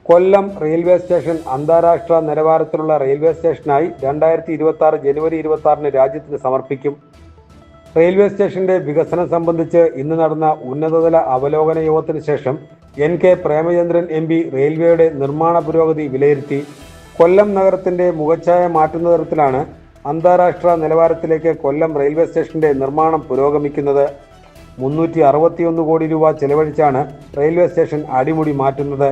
കൊല്ലം railway station അന്താരാഷ്ട്ര നിലവാരത്തിലുള്ള railway സ്റ്റേഷനായി 2026 ജനുവരി 26 രാജ്യത്തിന് സമർപ്പിക്കും. റെയിൽവേ സ്റ്റേഷന്റെ വികസനം സംബന്ധിച്ച് ഇന്ന് നടന്ന ഉന്നതതല അവലോകന യോഗത്തിന് ശേഷം NK പ്രേമചന്ദ്രൻ MP റെയിൽവേയുടെ നിർമ്മാണ പുരോഗതി വിലയിരുത്തി. കൊല്ലം നഗരത്തിന്റെ മുഖച്ഛായ മാറ്റുന്ന തരത്തിലാണ് അന്താരാഷ്ട്ര നിലവാരത്തിലേക്ക് കൊല്ലം റെയിൽവേ സ്റ്റേഷന്റെ നിർമ്മാണം പുരോഗമിക്കുന്നത്. 361 കോടി രൂപ ചെലവഴിച്ചാണ് റെയിൽവേ സ്റ്റേഷൻ അടിമുടി മാറ്റുന്നത്.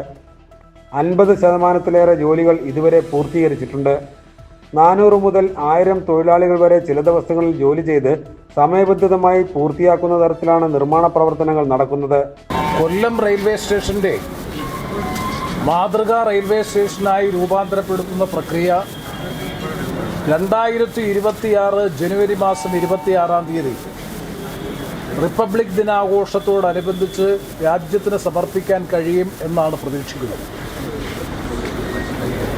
50% ജോലികൾ ഇതുവരെ പൂർത്തീകരിച്ചിട്ടുണ്ട്. 400 മുതൽ 1000 തൊഴിലാളികൾ വരെ ചില ദിവസങ്ങളിൽ ജോലി ചെയ്ത് സമയബന്ധിതമായി പൂർത്തിയാക്കുന്ന തരത്തിലാണ് നിർമ്മാണ പ്രവർത്തനങ്ങൾ നടക്കുന്നത്. കൊല്ലം റെയിൽവേ സ്റ്റേഷന്റെ മാതൃകാ റെയിൽവേ സ്റ്റേഷനായി രൂപാന്തരപ്പെടുത്തുന്ന പ്രക്രിയ 2026 ജനുവരി മാസം 26 റിപ്പബ്ലിക് ദിനാഘോഷത്തോടനുബന്ധിച്ച് രാജ്യത്തിന് സമർപ്പിക്കാൻ കഴിയും എന്നാണ് പ്രതീക്ഷിക്കുന്നത്.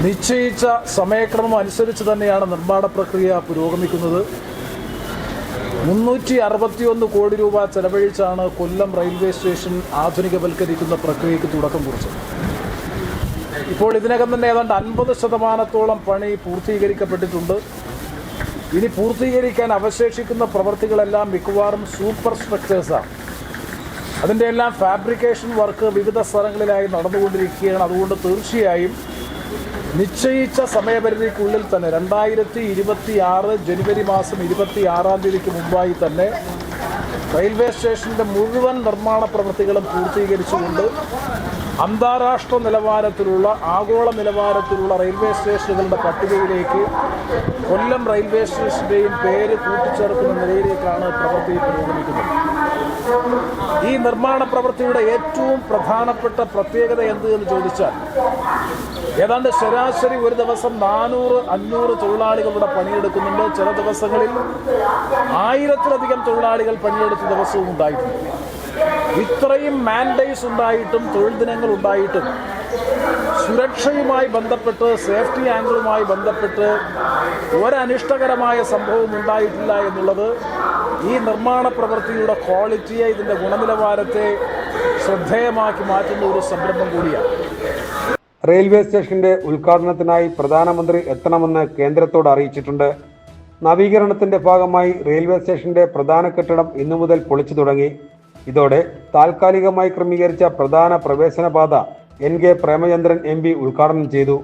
നിശ്ചയിച്ച സമയക്രമം അനുസരിച്ച് തന്നെയാണ് നിർമ്മാണ പ്രക്രിയ പുരോഗമിക്കുന്നത്. 361 കോടി രൂപ ചെലവഴിച്ചാണ് കൊല്ലം റെയിൽവേ സ്റ്റേഷൻ ആധുനികവൽക്കരിക്കുന്ന പ്രക്രിയയ്ക്ക് തുടക്കം കുറിച്ചത്. ഇപ്പോൾ ഇതിനകം തന്നെ ഏതാണ്ട് 50% പണി പൂർത്തീകരിക്കപ്പെട്ടിട്ടുണ്ട്. ഇനി പൂർത്തീകരിക്കാൻ അവശേഷിക്കുന്ന പ്രവൃത്തികളെല്ലാം മിക്കവാറും സൂപ്പർ സ്ട്രക്ചേഴ്സാണ്. അതിൻ്റെ എല്ലാം ഫാബ്രിക്കേഷൻ വർക്ക് വിവിധ സ്ഥലങ്ങളിലായി നടന്നുകൊണ്ടിരിക്കുകയാണ്. അതുകൊണ്ട് തീർച്ചയായും നിശ്ചയിച്ച സമയപരിധിക്കുള്ളിൽ തന്നെ 2026 ജനുവരി മാസം 26 മുമ്പായി തന്നെ റെയിൽവേ സ്റ്റേഷൻ്റെ മുഴുവൻ നിർമ്മാണ പ്രവൃത്തികളും പൂർത്തീകരിച്ചുകൊണ്ട് അന്താരാഷ്ട്ര നിലവാരത്തിലുള്ള ആഗോള നിലവാരത്തിലുള്ള റെയിൽവേ സ്റ്റേഷനുകളുടെ പട്ടികയിലേക്ക് കൊല്ലം റെയിൽവേ സ്റ്റേഷൻ്റെയും പേര് കൂട്ടിച്ചേർക്കുന്ന നിലയിലേക്കാണ് പ്രവൃത്തി പുരോഗമിക്കുന്നത്. ഈ നിർമ്മാണ പ്രവൃത്തിയുടെ ഏറ്റവും പ്രധാനപ്പെട്ട പ്രത്യേകത എന്ത് എന്ന് ചോദിച്ചാൽ, ഏതാണ്ട് ശരാശരി ഒരു ദിവസം 400-500 തൊഴിലാളികളുടെ പണിയെടുക്കുന്നുണ്ട്. ചില ദിവസങ്ങളിൽ 1000-ലധികം തൊഴിലാളികൾ പണിയെടുത്ത ദിവസവും ഉണ്ടായിട്ടുണ്ട്. ഇത്രയും മാൻഡേയ്സ് ഉണ്ടായിട്ടും തൊഴിൽ ദിനങ്ങൾ ഉണ്ടായിട്ടും സുരക്ഷയുമായി ബന്ധപ്പെട്ട് സേഫ്റ്റി ആംഗിളുമായി ബന്ധപ്പെട്ട് ഒരനിഷ്ടകരമായ സംഭവം ഉണ്ടായിട്ടില്ല എന്നുള്ളത് ഈ നിർമ്മാണ പ്രവൃത്തിയുടെ ക്വാളിറ്റിയെ, ഇതിൻ്റെ ഗുണനിലവാരത്തെ ശ്രദ്ധേയമാക്കി മാറ്റുന്ന ഒരു സംരംഭം കൂടിയാണ്. റെയിൽവേ സ്റ്റേഷന്റെ ഉദ്ഘാടനത്തിനായി പ്രധാനമന്ത്രി എത്തണമെന്ന് കേന്ദ്രത്തോട് അറിയിച്ചിട്ടുണ്ട്. നവീകരണത്തിന്റെ ഭാഗമായി റെയിൽവേ സ്റ്റേഷന്റെ പ്രധാന കെട്ടിടം ഇന്നു മുതൽ പൊളിച്ചു തുടങ്ങി. ഇതോടെ താൽക്കാലികമായി ക്രമീകരിച്ച പ്രധാന പ്രവേശന പാത NK പ്രേമചന്ദ്രൻ MP ഉദ്ഘാടനം ചെയ്തു.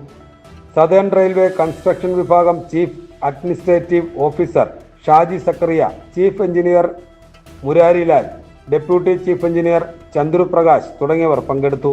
സദേൺ റെയിൽവേ കൺസ്ട്രക്ഷൻ വിഭാഗം chief administrative officer Shaji Zachariah, chief engineer Murarilal, deputy chief engineer Chandru Prakash തുടങ്ങിയവർ പങ്കെടുത്തു.